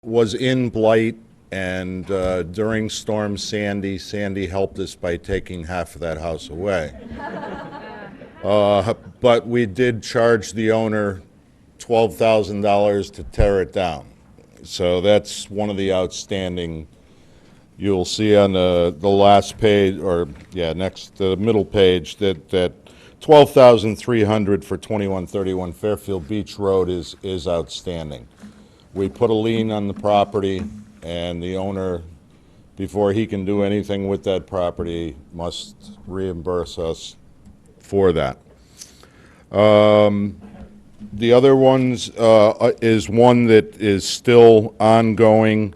was in blight, and during Storm Sandy, Sandy helped us by taking half of that house away. But we did charge the owner $12,000 to tear it down. So that's one of the outstanding. You'll see on the last page, or next the middle page, that 12,300 for 2131 Fairfield Beach Road is outstanding. We put a lien on the property, and the owner, before he can do anything with that property, must reimburse us for that. The other ones is one that is still ongoing,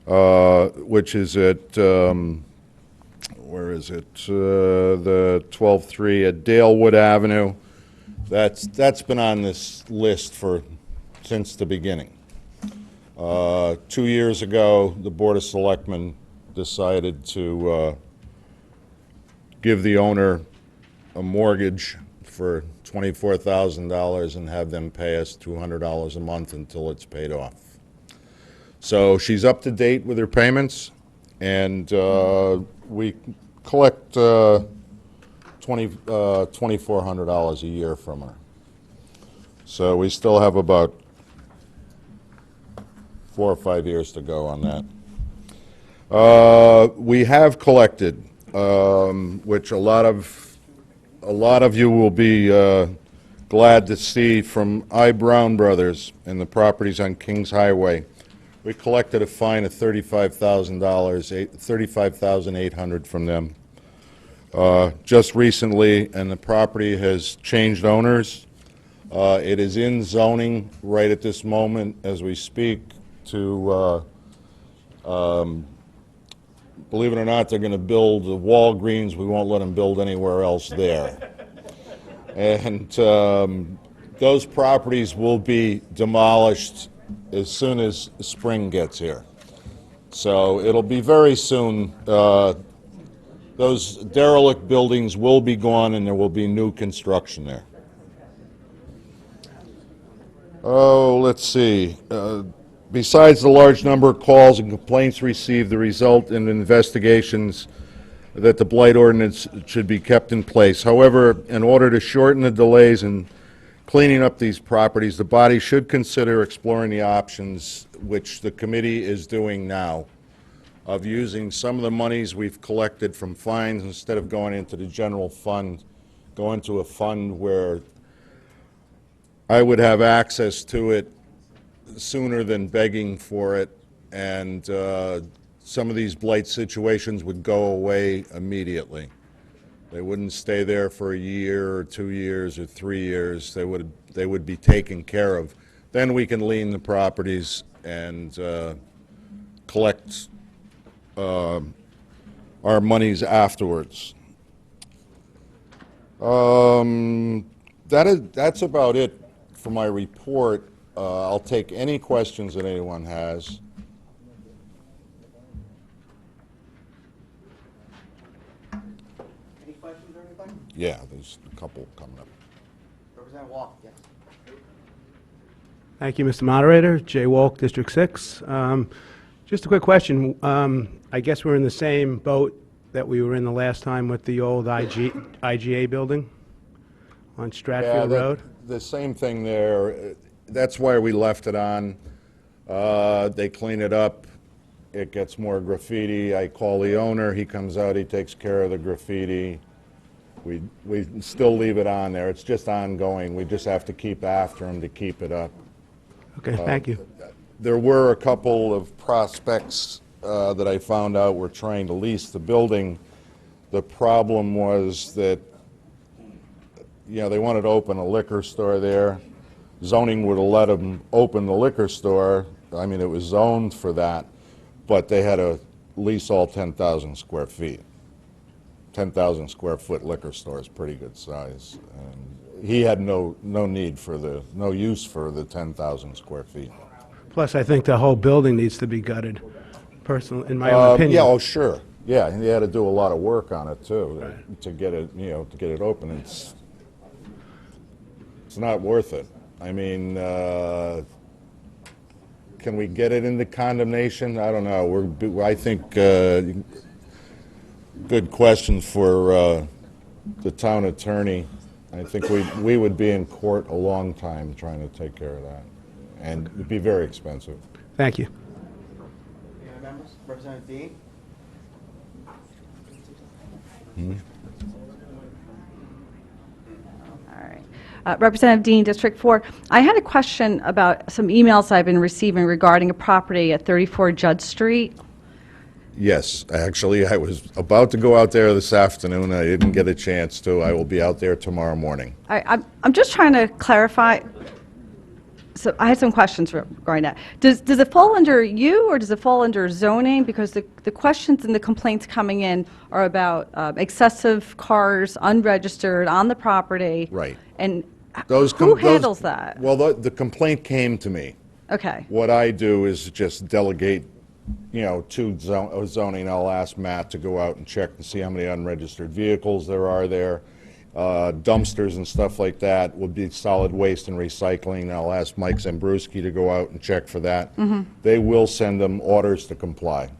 which is at, where is it? The 12-3 at Dalewood Avenue. That's been on this list since the beginning. 2 years ago, the Board of Selectmen decided to give the owner a mortgage for $24,000 and have them pay us $200 a month until it's paid off. So she's up to date with her payments, and we collect $2,400 a year from her. So we still have about 4 or 5 years to go on that. We have collected, which a lot of you will be glad to see, from I. Brown Brothers and the properties on Kings Highway. We collected a fine of $35,000, $35,800 from them just recently, and the property has changed owners. It is in zoning right at this moment as we speak to, believe it or not, they're going to build a Walgreens. We won't let them build anywhere else there. And those properties will be demolished as soon as spring gets here. So it'll be very soon. Those derelict buildings will be gone, and there will be new construction there. Oh, let's see. Besides the large number of calls and complaints received, the result in investigations that the blight ordinance should be kept in place. However, in order to shorten the delays in cleaning up these properties, the body should consider exploring the options, which the committee is doing now, of using some of the monies we've collected from fines, instead of going into the general fund, go into a fund where I would have access to it sooner than begging for it, and some of these blight situations would go away immediately. They wouldn't stay there for a year or 2 years or 3 years. They would be taken care of. Then we can lien the properties and collect our monies afterwards. That's about it for my report. I'll take any questions that anyone has. Any questions or anything? Yeah, there's a couple coming up. Representative Walker, yes. Thank you, Mr. Moderator. Jay Wolk, District 6. Just a quick question. I guess we're in the same boat that we were in the last time with the old IGA building on Stratfield Road. The same thing there. That's why we left it on. They clean it up. It gets more graffiti. I call the owner. He comes out. He takes care of the graffiti. We still leave it on there. It's just ongoing. We just have to keep after him to keep it up. Okay, thank you. There were a couple of prospects that I found out were trying to lease the building. The problem was that, they wanted to open a liquor store there. Zoning would have let them open the liquor store. I mean, it was zoned for that, but they had to lease all 10,000 square feet. 10,000 square foot liquor store is pretty good size. And he had no use for the 10,000 square feet. Plus, I think the whole building needs to be gutted, in my own opinion. Yeah, oh, sure. Yeah, and he had to do a lot of work on it too, to get it, to get it open. It's not worth it. I mean, can we get it into condemnation? I don't know. I think, good question for the town attorney. I think we would be in court a long time trying to take care of that, and it'd be very expensive. Thank you. Any other members? Representative Dean? All right. Representative Dean, District 4. I had a question about some emails I've been receiving regarding a property at 34 Judd Street. Yes, actually, I was about to go out there this afternoon. I didn't get a chance to. I will be out there tomorrow morning. I'm just trying to clarify. So I had some questions regarding that. Does it fall under you, or does it fall under zoning? Because the questions and the complaints coming in are about excessive cars, unregistered, on the property. Right. And who handles that? Well, the complaint came to me. Okay. What I do is just delegate, to zoning. I'll ask Matt to go out and check and see how many unregistered vehicles there are there. Dumpsters and stuff like that would be solid waste and recycling. I'll ask Mike Zambruski to go out and check for that. They will send them orders to comply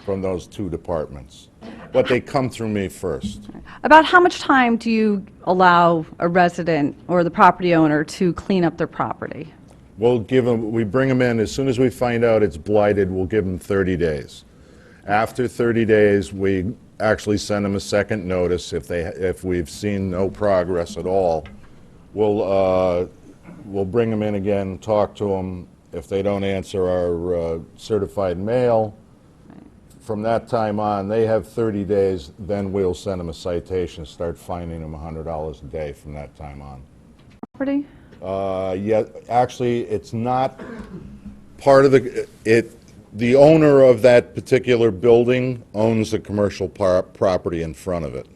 from those two departments. But they come through me first. About how much time do you allow a resident or the property owner to clean up their property? We bring them in, as soon as we find out it's blighted, we'll give them 30 days. After 30 days, we actually send them a second notice. If we've seen no progress at all, we'll bring them in again, talk to them. If they don't answer our certified mail, from that time on, they have 30 days, then we'll send them a citation, start fining them $100 a day from that time on. Property? Yeah, actually, it's not part of the one of that particular building owns the commercial property in front of it.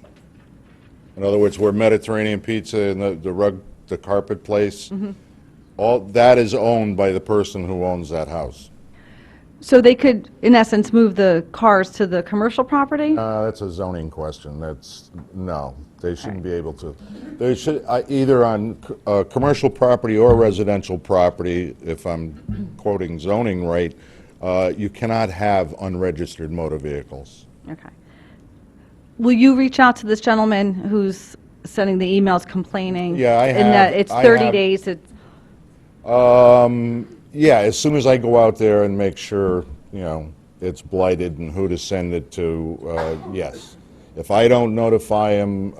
In other words, where Mediterranean Pizza and the carpet place, all that is owned by the person who owns that house. So they could, in essence, move the cars to the commercial property? That's a zoning question. No, they shouldn't be able to. They should, either on commercial property or residential property, if I'm quoting zoning right, you cannot have unregistered motor vehicles. Okay. Will you reach out to this gentleman who's sending the emails complaining? Yeah, I In have. that it's I 30 have. days, Yeah, as soon as I go out there and make sure, it's blighted and who to send it to, yes. If I don't notify him,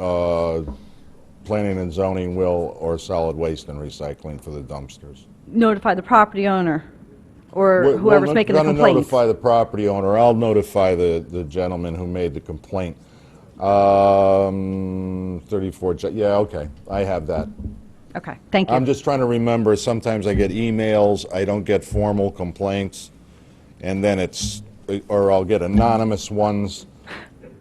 planning and zoning will, or solid waste and recycling for the dumpsters. notify the property owner or whoever's making the We're complaint? going to notify the property owner. I'll notify the gentleman who made the complaint. 34, yeah, okay, I have that. Okay, thank you. I'm just trying to remember, sometimes I get emails, I don't get formal complaints, and then or I'll get anonymous ones.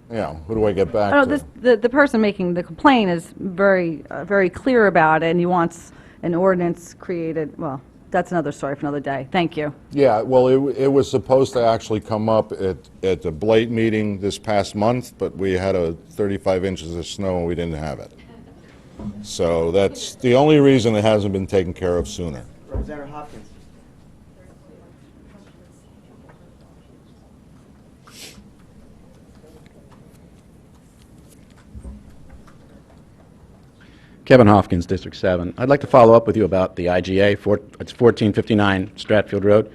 Who do I get back Oh, to? the person making the complaint is very clear about it, and he wants an ordinance created. Well, that's another story for another day. Thank you. Yeah, well, it was supposed to actually come up at the Blight meeting this past month, but we had 35 inches of snow and we didn't have it. So that's the only reason it hasn't been taken care of sooner. Representative Hopkins? Kevin Hopkins, District 7. I'd like to follow up with you about the IGA. It's 1459 Stratfield Road.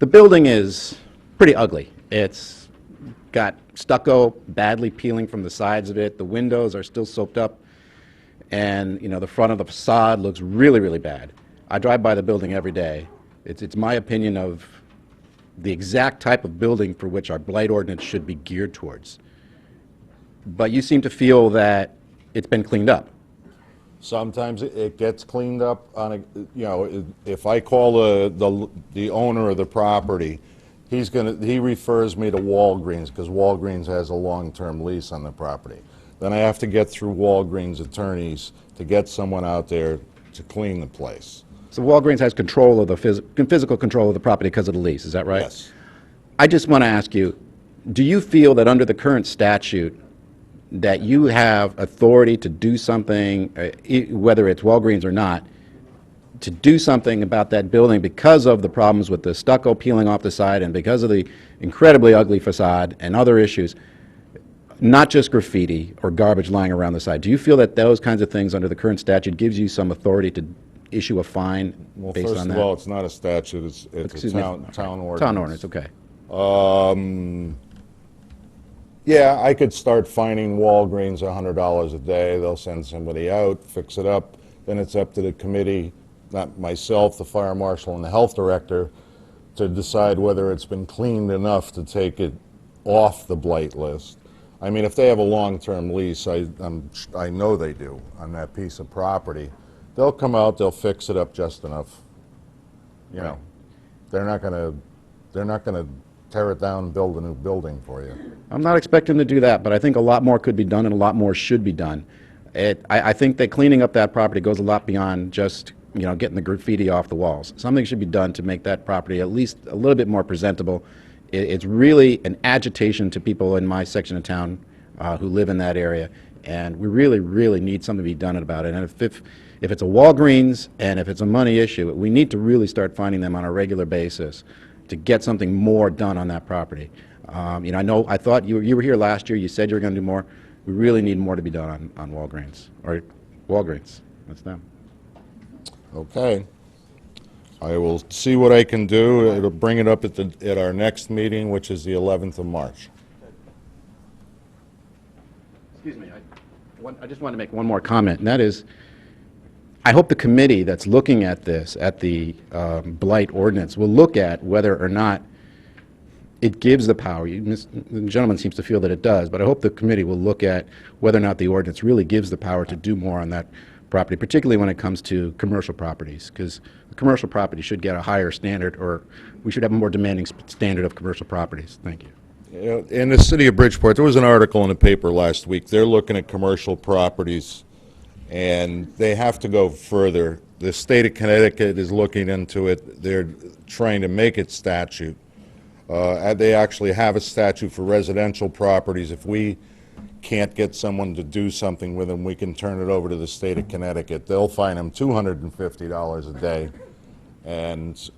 The building is pretty ugly. It's got stucco badly peeling from the sides of it. The windows are still soaked up. And, the front of the facade looks really, really bad. I drive by the building every day. It's my opinion of the exact type of building for which our blight ordinance should be geared towards. But you seem to feel that it's been cleaned up. Sometimes it gets cleaned up if I call the owner of the property, he refers me to Walgreens because Walgreens has a long-term lease on the property. Then I have to get through Walgreens attorneys to get someone out there to clean the place. So Walgreens has control of the physical control of the property because of the lease, is that right? Yes. I just want to ask you, do you feel that under the current statute that you have authority to do something, whether it's Walgreens or not, to do something about that building because of the problems with the stucco peeling off the side and because of the incredibly ugly facade and other issues, not just graffiti or garbage lying around the side. Do you feel that those kinds of things under the current statute gives you some authority to issue a fine Well, based first on of that? all, it's not a statute, it's a Excuse me. town ordinance. Town ordinance, okay. Yeah, I could start fining Walgreens $100 a day. They'll send somebody out, fix it up. Then it's up to the committee, not myself, the fire marshal, and the health director, to decide whether it's been cleaned enough to take it off the blight list. I mean, if they have a long-term lease, I know they do on that piece of property, they'll come out, they'll fix it up just enough. You know, they're not gonna tear it down and build a new building for you. I'm not expecting to do that, but I think a lot more could be done and a lot more should be done. I think that cleaning up that property goes a lot beyond just, getting the graffiti off the walls. Something should be done to make that property at least a little bit more presentable. It's really an agitation to people in my section of town who live in that area, and we really, really need something to be done about it. And if it's a Walgreens and if it's a money issue, we need to really start finding them on a regular basis to get something more done on that property. I thought you were here last year, you said you were going to do more. We really need more to be done on Walgreens, or Walgreens, that's them. Okay. I will see what I can do. It'll bring it up at our next meeting, which is the 11th of March. Excuse me, I just want to make one more comment, and that is, I hope the committee that's looking at this, at the blight ordinance, will look at whether or not it gives the power. The gentleman seems to feel that it does, but I hope the committee will look at whether or not the ordinance really gives the power to do more on that property, particularly when it comes to commercial properties, because commercial property should get a higher standard, or we should have a more demanding standard of commercial properties. Thank you. In the city of Bridgeport, there was an article in the paper last week. They're looking at commercial properties, and they have to go further. The state of Connecticut is looking into it. They're trying to make it statute. They actually have a statute for residential properties. If we can't get someone to do something with them, we can turn it over to the state of Connecticut. They'll fine them $250 a day, and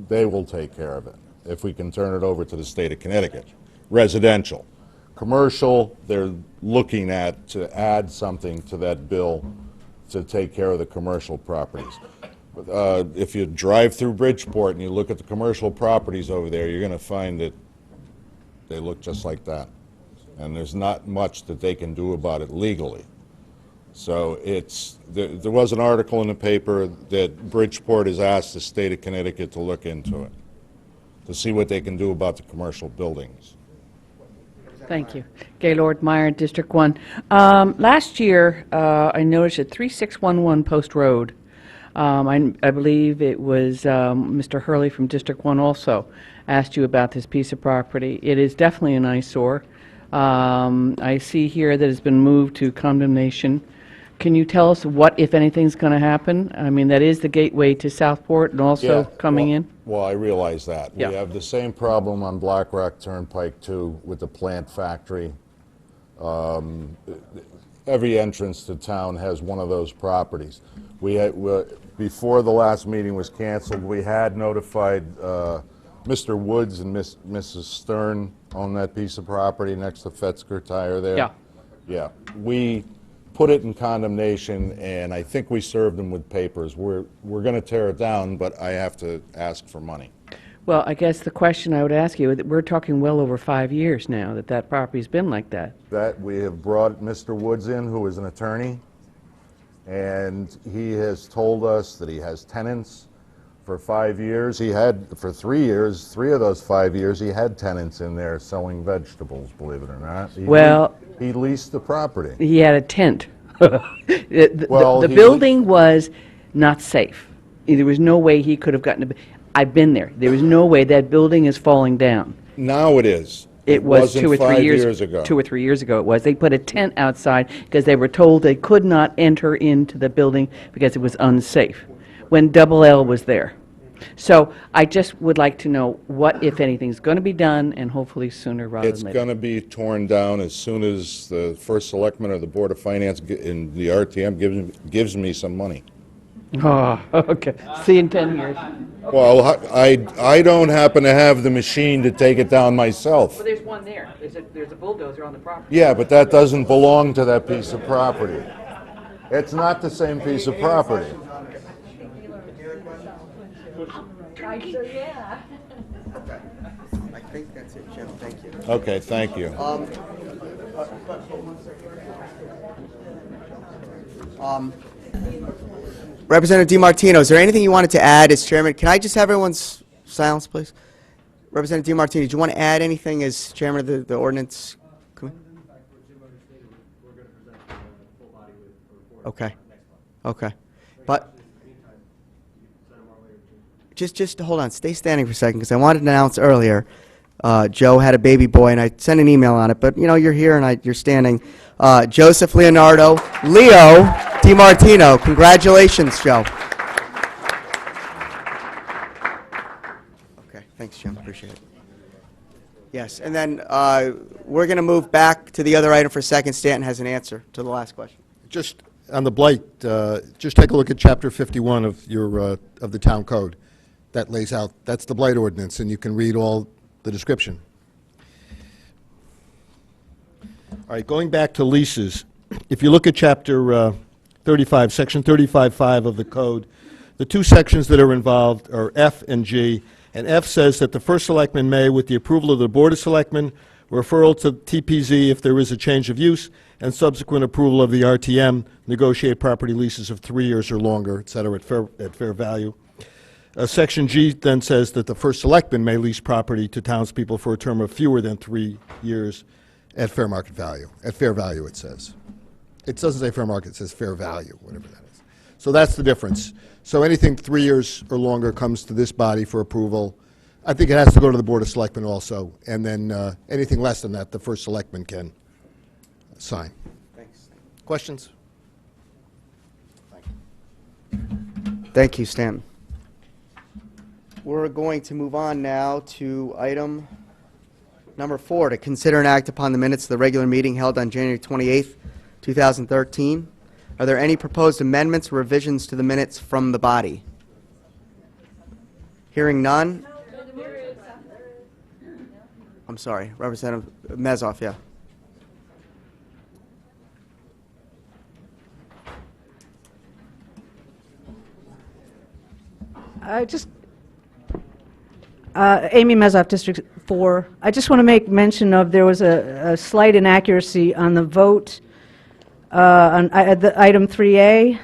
they will take care of it if we can turn it over to the state of Connecticut. Residential. Commercial, they're looking at to add something to that bill to take care of the commercial properties. If you drive through Bridgeport and you look at the commercial properties over there, you're going to find that they look just like that. And there's not much that they can do about it legally. So there was an article in the paper that Bridgeport has asked the state of Connecticut to look into it, to see what they can do about the commercial buildings. Thank you. Gaylord Meyer, District 1. Last year, I noticed at 3611 Post Road, I believe it was Mr. Hurley from District 1 also asked you about this piece of property. It is definitely an eyesore. I see here that it's been moved to condemnation. Can you tell us what, if anything's going to happen? I mean, that is the gateway to Southport and also coming in. Well, I realize that. Yeah. We have the same problem on Black Rock Turnpike too with the plant factory. Every entrance to town has one of those properties. Before the last meeting was canceled, we had notified Mr. Woods and Mrs. Stern on that piece of property next to Fetzger Tire there. Yeah. Yeah. We put it in condemnation, and I think we served them with papers. We're going to tear it down, but I have to ask for money. Well, I guess the question I would ask you, we're talking well over 5 years now that property's been like that. That we have brought Mr. Woods in, who is an attorney, and he has told us that he has tenants for 5 years. He had, for 3 years, 3 of those 5 years, he had tenants in there selling vegetables, believe it or not. He leased the property. He had a tent. Well, the building was not safe. There was no way he could have gotten I've been there. There was no way. That building is falling down. Now it is. It was wasn't 2 or 3 5 years ago. 2 or 3 years ago it was. They put a tent outside because they were told they could not enter into the building because it was unsafe when Double L was there. So I just would like to know what, if anything, is going to be done, and hopefully sooner rather It's than going later. to be torn down as soon as the first selectman or the Board of Finance and the RTM gives me some money. Oh, okay. See you in 10 years. Well, I don't happen to have the machine to take it down myself. There's one there. There's a bulldozer on the property. Yeah, but that doesn't belong to that piece of property. It's not the same piece of property. I think that's it, Jim, thank you. Okay, thank you. Representative DiMartino, is there anything you wanted to add as chairman? Can I just have everyone's silence, please? Representative DiMartino, do you want to add anything as chairman of the ordinance? Okay, okay. But, just hold on, stay standing for a second, because I wanted to announce earlier, Joe had a baby boy, and I sent an email on it, but, you know, you're here and you're standing. Joseph Leonardo, Leo DiMartino, congratulations, Joe. Okay, thanks, Jim, appreciate it. Yes, and then we're going to move back to the other item for a second. Stanton has an answer to the last question. Just on the blight, just take a look at Chapter 51 of your, of the town code. That lays out, that's the blight ordinance, and you can read all the description. All right, going back to leases, if you look at Chapter 35, Section 35.5 of the code, the two sections that are involved are F and G, and F says that the first selectman may, with the approval of the Board of Selectmen, referral to TPZ if there is a change of use, and subsequent approval of the RTM, negotiate property leases of 3 years or longer, et cetera, at fair value. Section G then says that the first selectman may lease property to townspeople for a term of fewer than 3 years at fair market value. At fair value, it says. It doesn't say fair market, it says fair value, whatever that is. So that's the difference. So anything 3 years or longer comes to this body for approval. I think it has to go to the Board of Selectmen also, and then anything less than that, the first selectman can sign. Thanks. Questions? Thank you, Stanton. We're going to move on now to item number 4, to consider and act upon the minutes of the regular meeting held on January 28th, 2013. Are there any proposed amendments or revisions to the minutes from the body? Hearing none? I'm sorry, Representative Mezoff, yeah. Amy Mezoff, District 4. I just want to make mention of, there was a slight inaccuracy on the vote on the item 3A.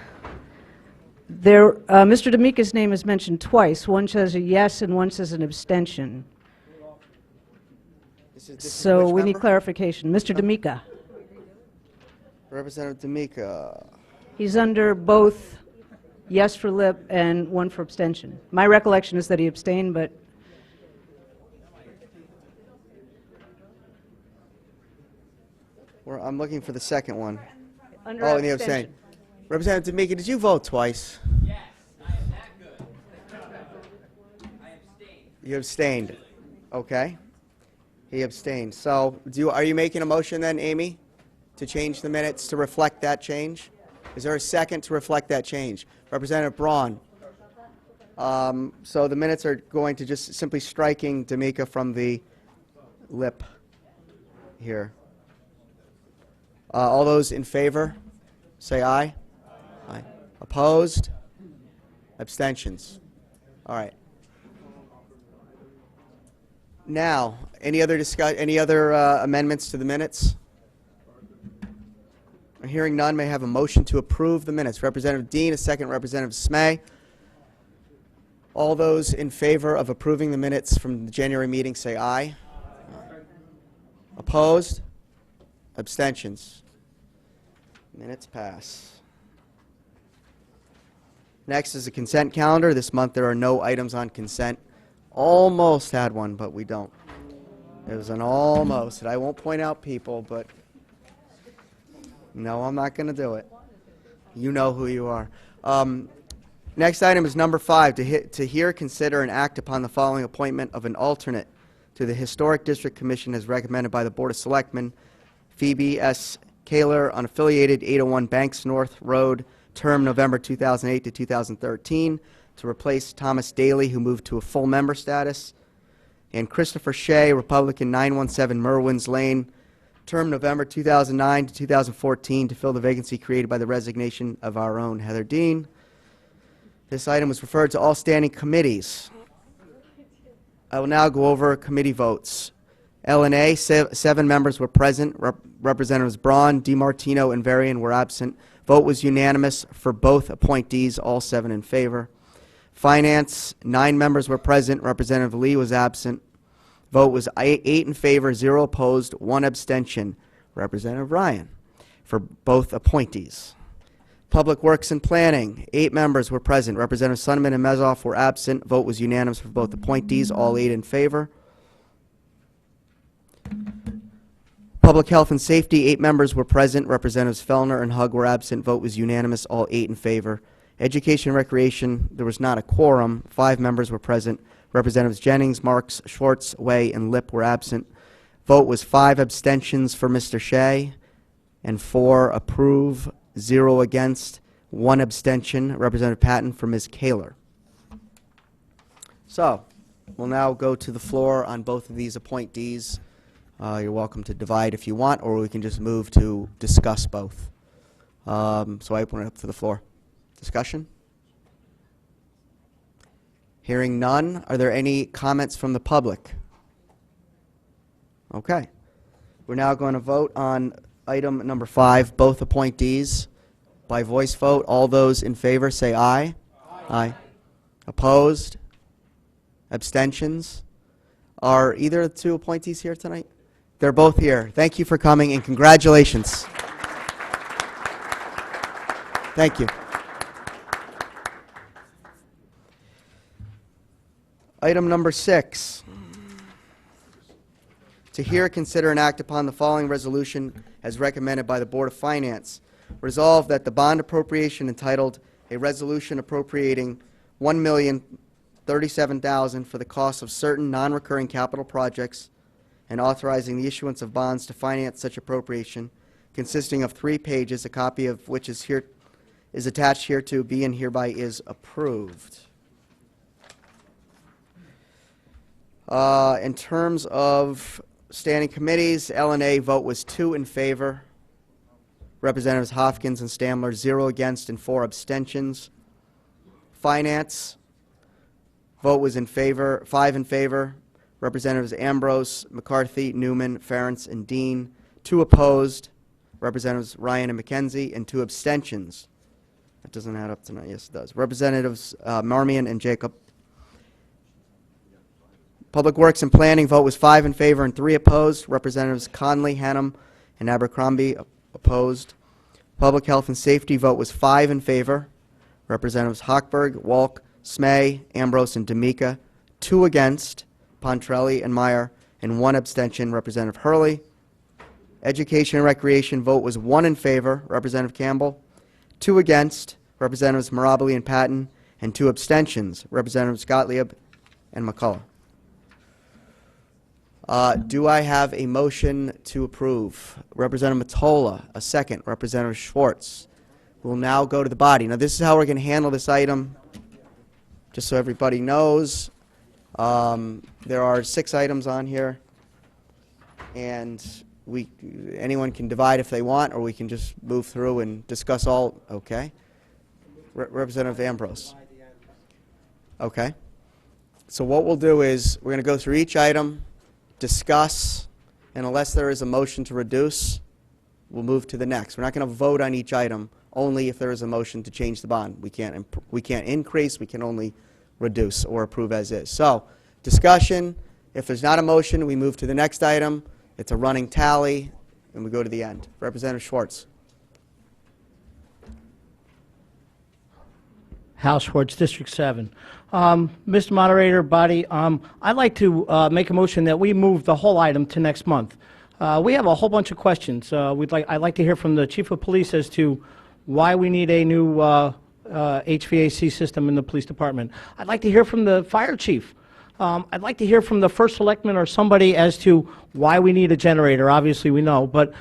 There, Mr. D'Amica's name is mentioned twice. One says a yes and one says an abstention. This is So which we need member? clarification. Mr. D'Amica, Representative D'Amica. he's under both yes for lip and one for abstention. My recollection is that he abstained, but I'm looking for the second one. under Oh, and the abstention. abstain. Representative D'Amica, did you vote twice? Yes, I am that good. I abstained. You abstained. Okay. He abstained. So, are you making a motion then, Amy, to change the minutes to reflect that change? Is there a second to reflect that change? Representative Braun. So the minutes are going to just simply striking D'Amica from the lip here. All those in favor, say aye. Aye. Opposed? Abstentions? All right. Now, any other amendments to the minutes? Hearing none, may I have a motion to approve the minutes. Representative Dean, a second. Representative Smay. All those in favor of approving the minutes from the January meeting, say aye. Opposed? Abstentions? Minutes pass. Next is the consent calendar. This month there are no items on consent. Almost had one, but we don't. It was an almost, and I won't point out people, but no, I'm not going to do it. You know who you are. Next item is number 5, to hear, consider, and act upon the following appointment of an alternate to the Historic District Commission as recommended by the Board of Selectmen, Phoebe S. Kaler, unaffiliated, 801 Banks North Road, term November 2008 to 2013, to replace Thomas Daly, who moved to a full member status, and Christopher Shea, Republican, 917 Merwins Lane, term November 2009 to 2014, to fill the vacancy created by the resignation of our own Heather Dean. This item was referred to all standing committees. I will now go over committee votes. L&A, 7 members were present. Representatives Braun, DiMartino, and Varian were absent. Vote was unanimous for both appointees, all 7 in favor. Finance, 9 members were present. Representative Lee was absent. Vote was 8 in favor, 0 opposed, 1 abstention. Representative Ryan for both appointees. Public Works and Planning, 8 members were present. Representative Sonneman and Mezoff were absent. Vote was unanimous for both appointees, all 8 in favor. Public Health and Safety, 8 members were present. Representatives Fellner and Hug were absent. Vote was unanimous, all 8 in favor. Education and Recreation, there was not a quorum. 5 members were present. Representatives Jennings, Marks, Schwartz, Way, and Lip were absent. Vote was 5 abstentions for Mr. Shea and 4 approve, 0 against, 1 abstention. Representative Patton for Ms. Kaler. So, we'll now go to the floor on both of these appointees. You're welcome to divide if you want, or we can just move to discuss both. So I open it up to the floor. Discussion? Hearing none, are there any comments from the public? Okay. We're now going to vote on item number 5, both appointees, by voice vote. All those in favor say aye. Aye. Opposed? Abstentions? Are either of the 2 appointees here tonight? They're both here. Thank you for coming, and congratulations. Thank you. Item number 6. To hear, consider, and act upon the following resolution as recommended by the Board of Finance. Resolved that the bond appropriation entitled "A Resolution Appropriating $1,037,000 for the cost of certain non-recurring capital projects and authorizing the issuance of bonds to finance such appropriation, consisting of 3 pages, a copy of which is attached hereto, be and hereby is approved." In terms of standing committees, L&A vote was 2 in favor. Representatives Hopkins and Stamler, 0 against and 4 abstentions. Finance, vote was in favor, 5 in favor. Representatives Ambrose, McCarthy, Newman, Ferentz, and Dean, 2 opposed. Representatives Ryan and McKenzie, and 2 abstentions. That doesn't add up tonight. Yes, it does. Representatives Marmion and Jacob. Public Works and Planning, vote was 5 in favor and 3 opposed. Representatives Conley, Hannum, and Abercrombie opposed. Public Health and Safety, vote was 5 in favor. Representatives Hochberg, Walk, Smay, Ambrose, and D'Amica, 2 against, Pontrelli and Meyer, and 1 abstention, Representative Hurley. Education and Recreation, vote was 1 in favor, Representative Campbell, 2 against, Representatives Mirabili and Patton, and 2 abstentions, Representatives Gottlieb and McCullough. Do I have a motion to approve? Representative Mottola, a second. Representative Schwartz. We'll now go to the body. Now, this is how we're going to handle this item, just so everybody knows. There are 6 items on here, and anyone can divide if they want, or we can just move through and discuss all. Okay. Representative Ambrose. Okay. So what we'll do is we're going to go through each item, discuss, and unless there is a motion to reduce, we'll move to the next. We're not going to vote on each item, only if there is a motion to change the bond. We can't increase, we can only reduce or approve as is. So, discussion. If there's not a motion, we move to the next item. It's a running tally, and we go to the end. Representative Schwartz. Hal Schwartz, District 7. Mr. Moderator, body, I'd like to make a motion that we move the whole item to next month. We have a whole bunch of questions. I'd like to hear from the Chief of Police as to why we need a new HVAC system in the police department. I'd like to hear from the fire chief. I'd like to hear from the first selectman or somebody as to why we need a generator. Obviously, we know, but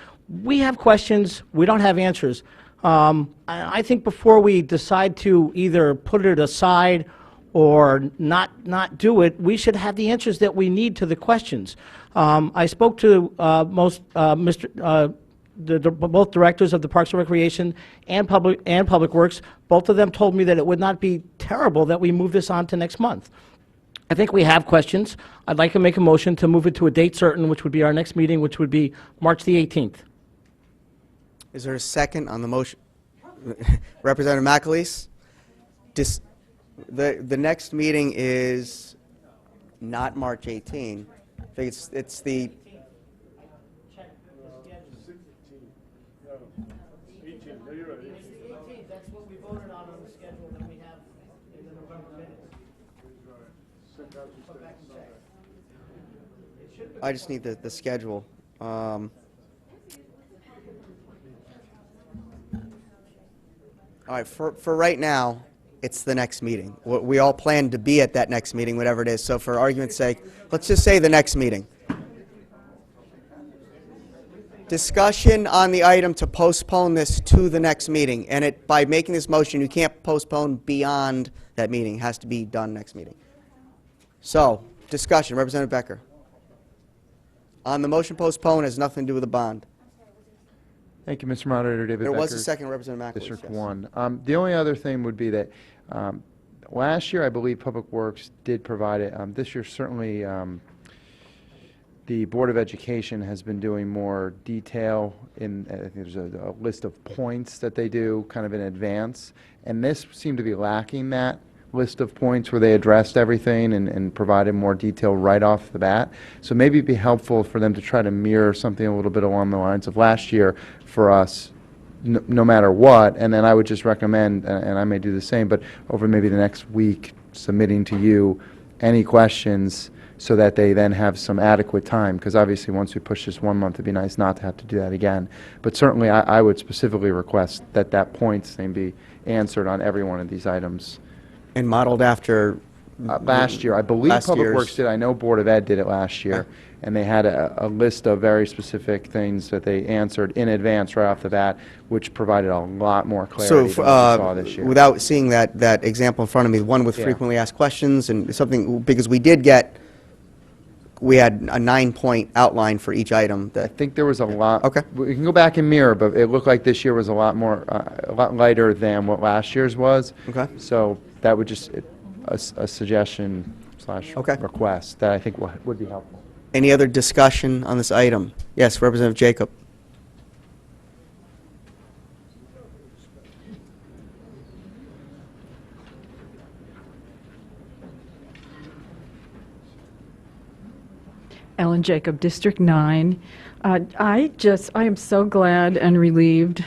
we have questions. We don't have answers. I think before we decide to either put it aside or not do it, we should have the answers that we need to the questions. I spoke to both directors of the Parks and Recreation and Public Works. Both of them told me that it would not be terrible that we move this on to next month. I think we have questions. I'd like to make a motion to move it to a date certain, which would be our next meeting, which would be March the 18th. Is there a second on the motion? Representative McAleese? The next meeting is not March 18. I think it's the... That's what we voted on the schedule that we have in the November minutes. I just need the schedule. All right, for right now, it's the next meeting. We all plan to be at that next meeting, whatever it is. So for argument's sake, let's just say the next meeting. Discussion on the item to postpone this to the next meeting. And by making this motion, you can't postpone beyond that meeting. It has to be done next meeting. So, discussion. Representative Becker. On the motion postpone has nothing to do with the bond. Thank you, Mr. Moderator. David There Becker, was a second, Representative McAleese. District yes. 1. The only other thing would be that last year, I believe Public Works did provide it. This year, certainly, the Board of Education has been doing more detail in, I think there's a list of points that they do kind of in advance. And this seemed to be lacking that list of points where they addressed everything and provided more detail right off the bat. So maybe it'd be helpful for them to try to mirror something a little bit along the lines of last year for us, no matter what. And then I would just recommend, and I may do the same, but over maybe the next week, submitting to you any questions so that they then have some adequate time, because obviously once we push this 1 month, it'd be nice not to have to do that again. But certainly I would specifically request that that points thing be answered on every one of these items. And modeled after... Last year, I believe last Public year's- Works did. I know Board of Ed did it last year, and they had a list of very specific things that they answered in advance right off the bat, which provided a lot more clarity So, than what we saw this year. without seeing that example in front of me, one with Yeah. frequently asked questions and something, because we had a 9-point outline for each item I that, think there was a lot. Okay. We can go back and mirror, but it looked like this year was a lot more, a lot lighter than what last year's was. Okay. So that would just, a suggestion / Okay. request that I think would be helpful. any other discussion on this item? Yes, Representative Jacob. Ellen Jacob, District 9. I am so glad and relieved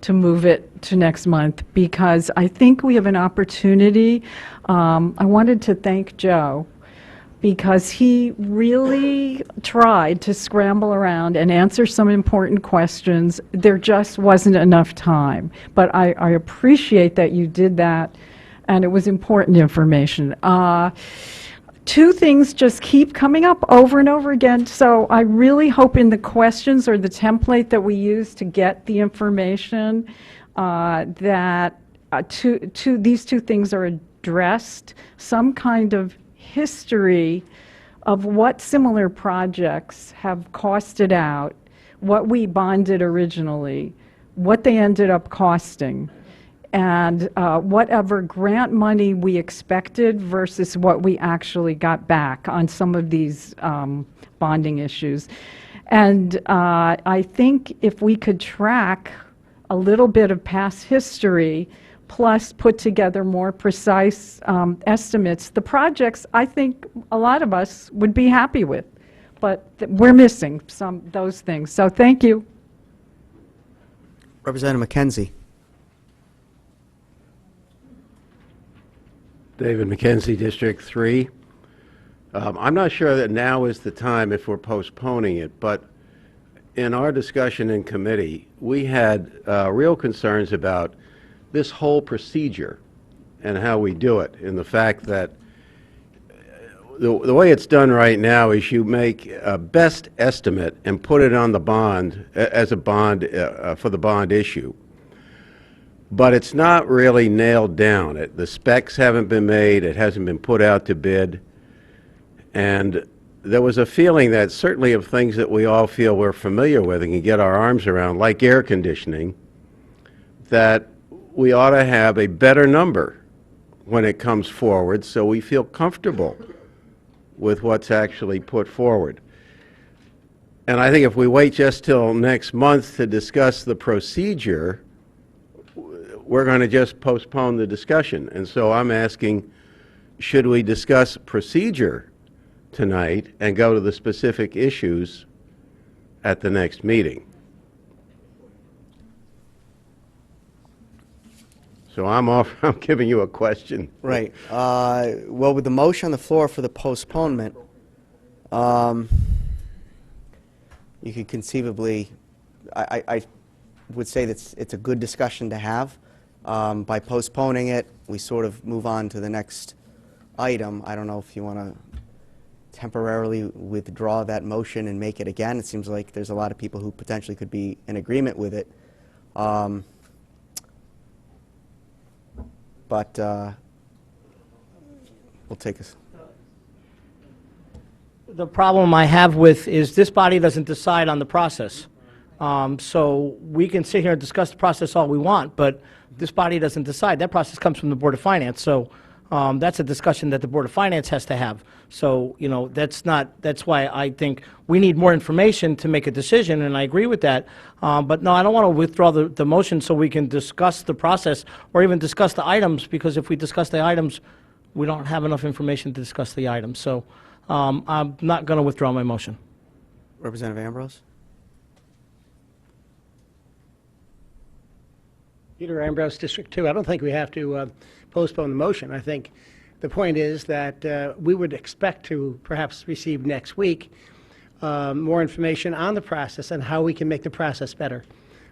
to move it to next month because I think we have an opportunity. I wanted to thank Joe because he really tried to scramble around and answer some important questions. There just wasn't enough time. But I appreciate that you did that, and it was important information. Two things just keep coming up over and over again, so I really hope in the questions or the template that we use to get the information that these two things are addressed, some kind of history of what similar projects have costed out, what we bonded originally, what they ended up costing, and whatever grant money we expected versus what we actually got back on some of these bonding issues. And I think if we could track a little bit of past history, plus put together more precise estimates, the projects I think a lot of us would be happy with. But we're missing those things. So thank you. Representative McKenzie. David McKenzie, District 3. I'm not sure that now is the time if we're postponing it, but in our discussion in committee, we had real concerns about this whole procedure and how we do it, and the fact that the way it's done right now is you make a best estimate and put it on the bond as a bond for the bond issue. but it's not really nailed down. The specs haven't been made, it hasn't been put out to bid, and there was a feeling that certainly of things that we all feel we're familiar with and can get our arms around, like air conditioning, that we ought to have a better number when it comes forward so we feel comfortable with what's actually put forward. And I think if we wait just till next month to discuss the procedure, we're going to just postpone the discussion. And so I'm asking, should we discuss procedure tonight and go to the specific issues at the next meeting? So I'm giving you a question. Right. Well, with the motion on the floor for the postponement, you could conceivably, I would say that it's a good discussion to have. By postponing it, we sort of move on to the next item. I don't know if you want to temporarily withdraw that motion and make it again. It seems like there's a lot of people who potentially could be in agreement with it. But we'll take us. The problem I have with is this body doesn't decide on the process. So we can sit here and discuss the process all we want, but this body doesn't decide. That process comes from the Board of Finance. So that's a discussion that the Board of Finance has to have. So, you know, that's why I think we need more information to make a decision, and I agree with that. But no, I don't want to withdraw the motion so we can discuss the process or even discuss the items, because if we discuss the items, we don't have enough information to discuss the items. So I'm not going to withdraw my motion. Representative Ambrose? Peter Ambrose, District 2. I don't think we have to postpone the motion. I think the point is that we would expect to perhaps receive next week more information on the process and how we can make the process better.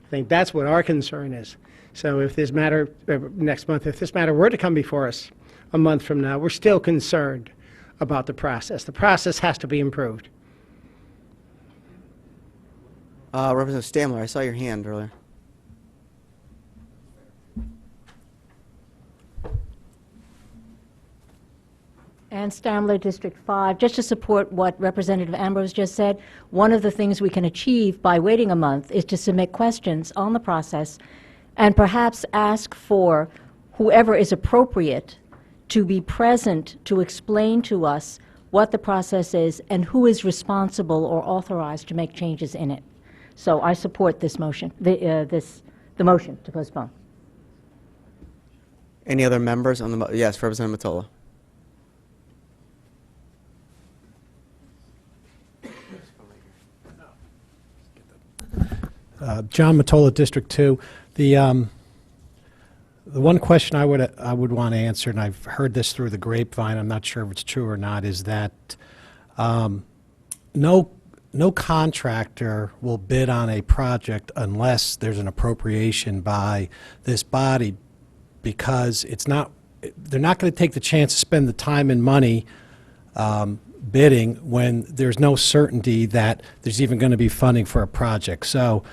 I think that's what our concern is. So if this matter, next month, if this matter were to come before us a month from now, we're still concerned about the process. The process has to be improved. Representative Stamler, I saw your hand earlier. Ann Stamler, District 5. Just to support what Representative Ambrose just said, one of the things we can achieve by waiting a month is to submit questions on the process and perhaps ask for whoever is appropriate to be present to explain to us what the process is and who is responsible or authorized to make changes in it. So I support this motion, the motion to postpone. Any other members on the, yes, Representative Mottola. John Mottola, District 2. The one question I would want to answer, and I've heard this through the grapevine, I'm not sure if it's true or not, is that no contractor will bid on a project unless there's an appropriation by this body, because they're not going to take the chance to spend the time and money bidding when there's no certainty that there's even going to be funding for a project. So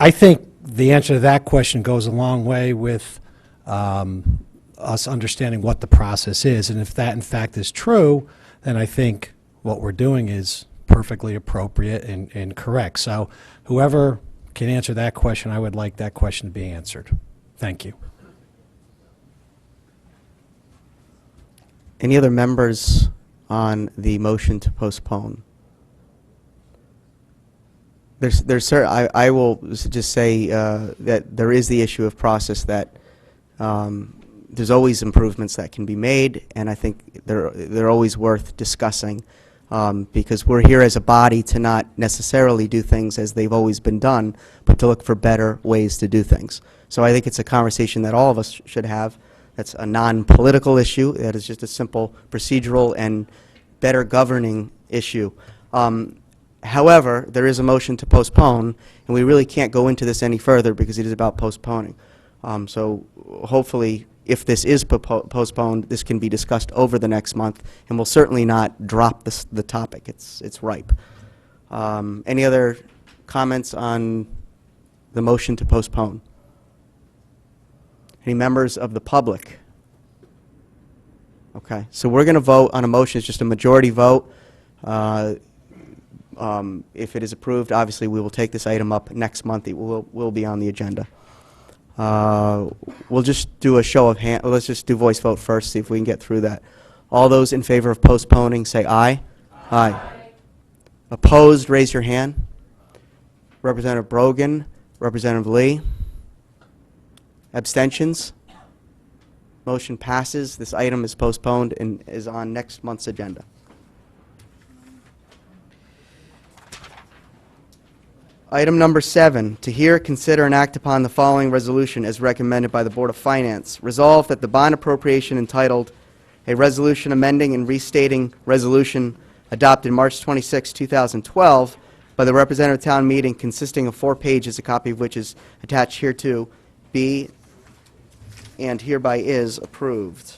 I think the answer to that question goes a long way with us understanding what the process is. And if that, in fact, is true, then I think what we're doing is perfectly appropriate and correct. So whoever can answer that question, I would like that question to be answered. Thank you. Any other members on the motion to postpone? I will just say that there is the issue of process, that there's always improvements that can be made, and I think they're always worth discussing, because we're here as a body to not necessarily do things as they've always been done, but to look for better ways to do things. So I think it's a conversation that all of us should have. That's a non-political issue. That is just a simple procedural and better governing issue. However, there is a motion to postpone, and we really can't go into this any further because it is about postponing. So hopefully, if this is postponed, this can be discussed over the next month, and we'll certainly not drop the topic. It's ripe. Any other comments on the motion to postpone? Any members of the public? Okay, so we're going to vote on a motion. It's just a majority vote. If it is approved, obviously, we will take this item up next month. It will be on the agenda. We'll just do a show of hand. Let's just do voice vote first, see if we can get through that. All those in favor of postponing, say aye. Aye. Opposed, raise your hand. Representative Brogan, Representative Lee. Abstentions? Motion passes. This item is postponed and is on next month's agenda. Item number 7, to hear, consider, and act upon the following resolution as recommended by the Board of Finance. Resolved that the bond appropriation entitled A Resolution Amending and Restating Resolution adopted March 26, 2012 by the Representative Town Meeting consisting of 4 pages, a copy of which is attached hereto, be and hereby is approved.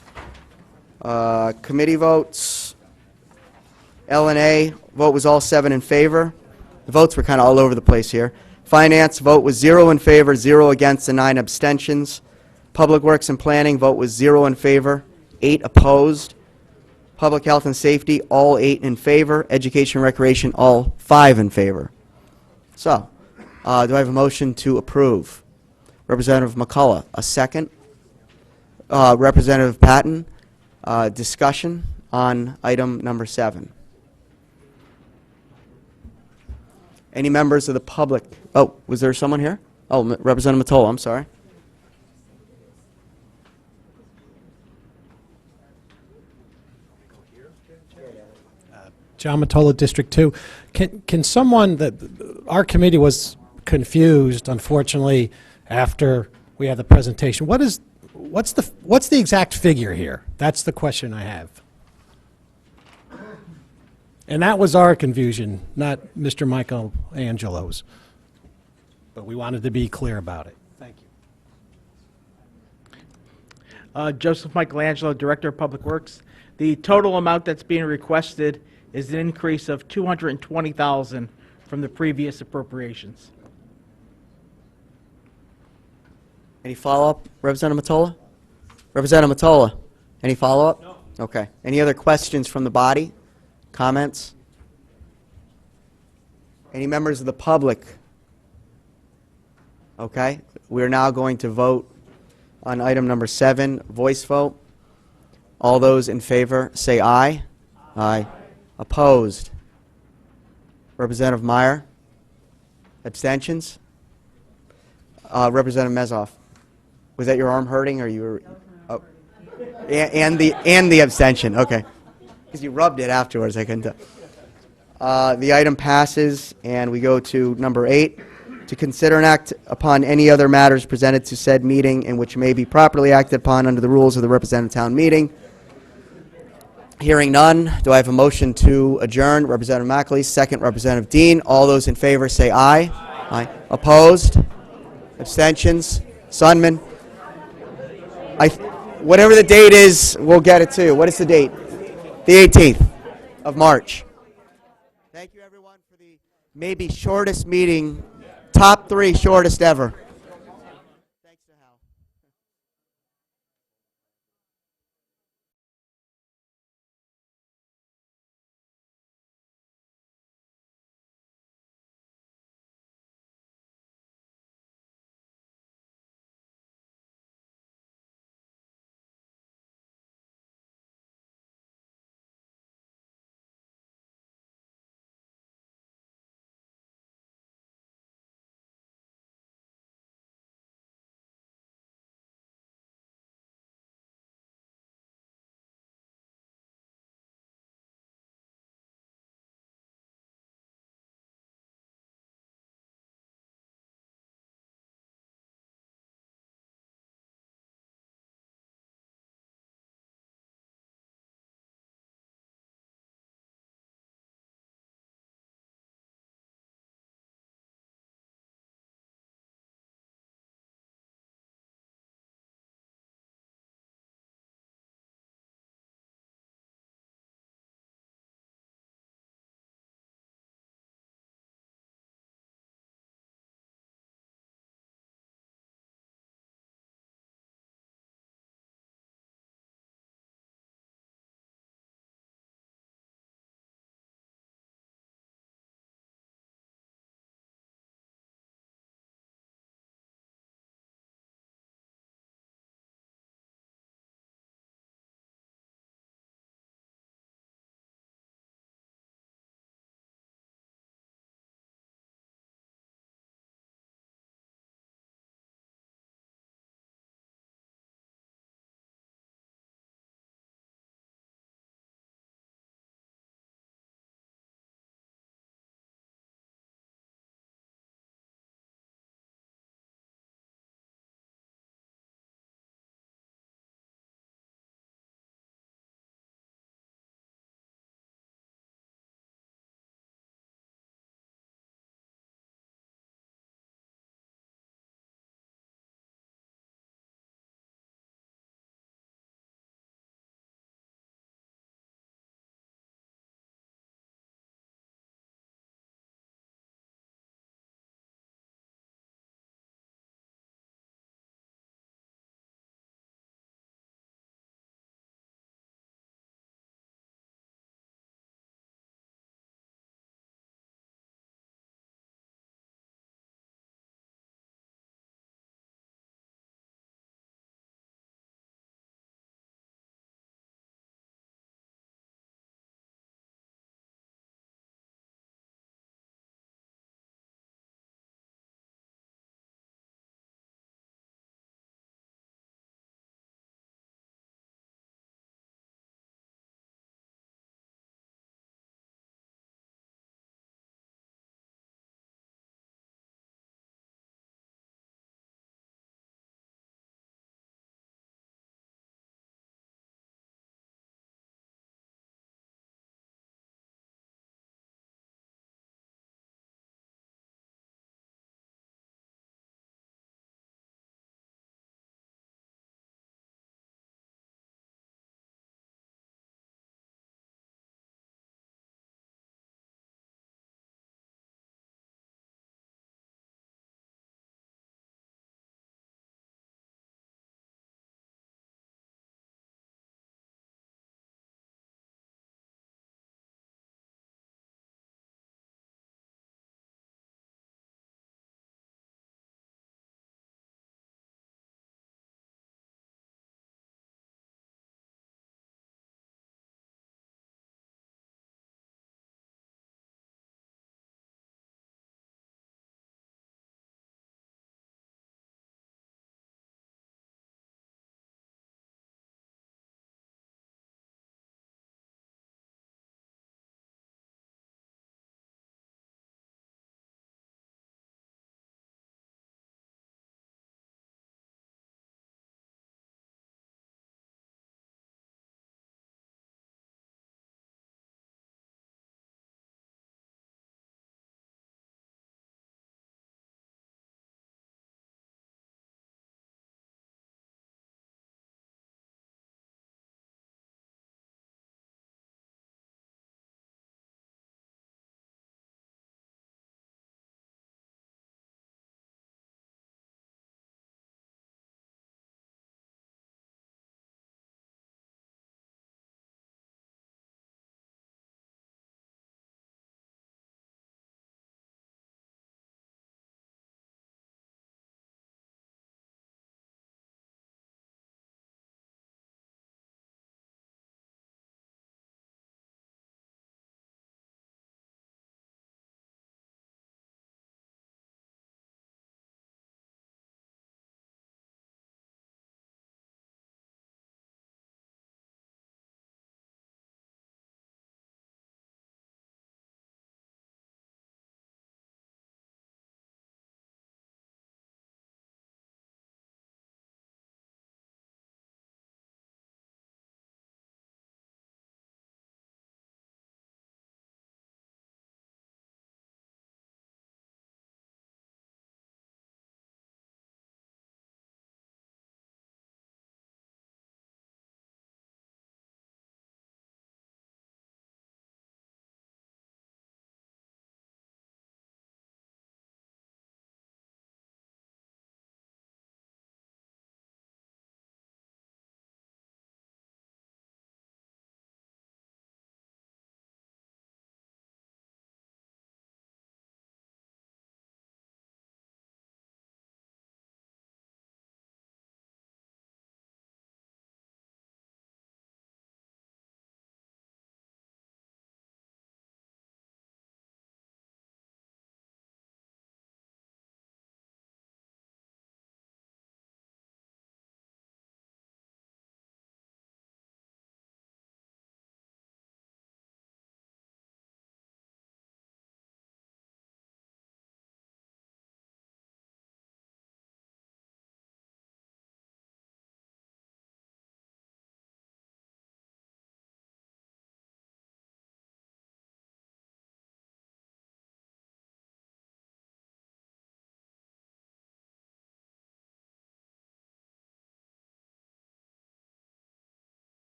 Committee votes. L&A, vote was all 7 in favor. The votes were kind of all over the place here. Finance, vote was 0 in favor, 0 against, and 9 abstentions. Public Works and Planning, vote was 0 in favor, 8 opposed. Public Health and Safety, all 8 in favor. Education and Recreation, all 5 in favor. So, do I have a motion to approve? Representative McCullough, a second. Representative Patton, discussion on item number 7. Any members of the public? Oh, was there someone here? Oh, Representative Mottola, I'm sorry. John Mottola, District 2. Can someone, our committee was confused, unfortunately, after we had the presentation. What's the exact figure here? That's the question I have. And that was our confusion, not Mr. Michael Angelo's. But we wanted to be clear about it. Thank you. Joseph Michelangelo, Director of Public Works. The total amount that's being requested is an increase of $220,000 from the previous appropriations. Any follow-up, Representative Mottola? Representative Mottola, any follow-up? No. Okay. Any other questions from the body? Comments? Any members of the public? Okay. We're now going to vote on item number 7, voice vote. All those in favor say aye. Aye. Opposed? Representative Meyer? Abstentions? Representative Mezoff? Was that your arm hurting, or you were? Oh, and the abstention. Okay, because you rubbed it afterwards. I couldn't tell. The item passes, and we go to number 8, to consider and act upon any other matters presented to said meeting in which may be properly acted upon under the rules of the Representative Town Meeting. Hearing none, do I have a motion to adjourn? Representative Mackley, second. Representative Dean. All those in favor say aye. Aye. Opposed? Abstentions? Sunman? Whatever the date is, we'll get it to you. What is the date? The 18th of March. Thank you, everyone, for the maybe shortest meeting, top 3 shortest ever.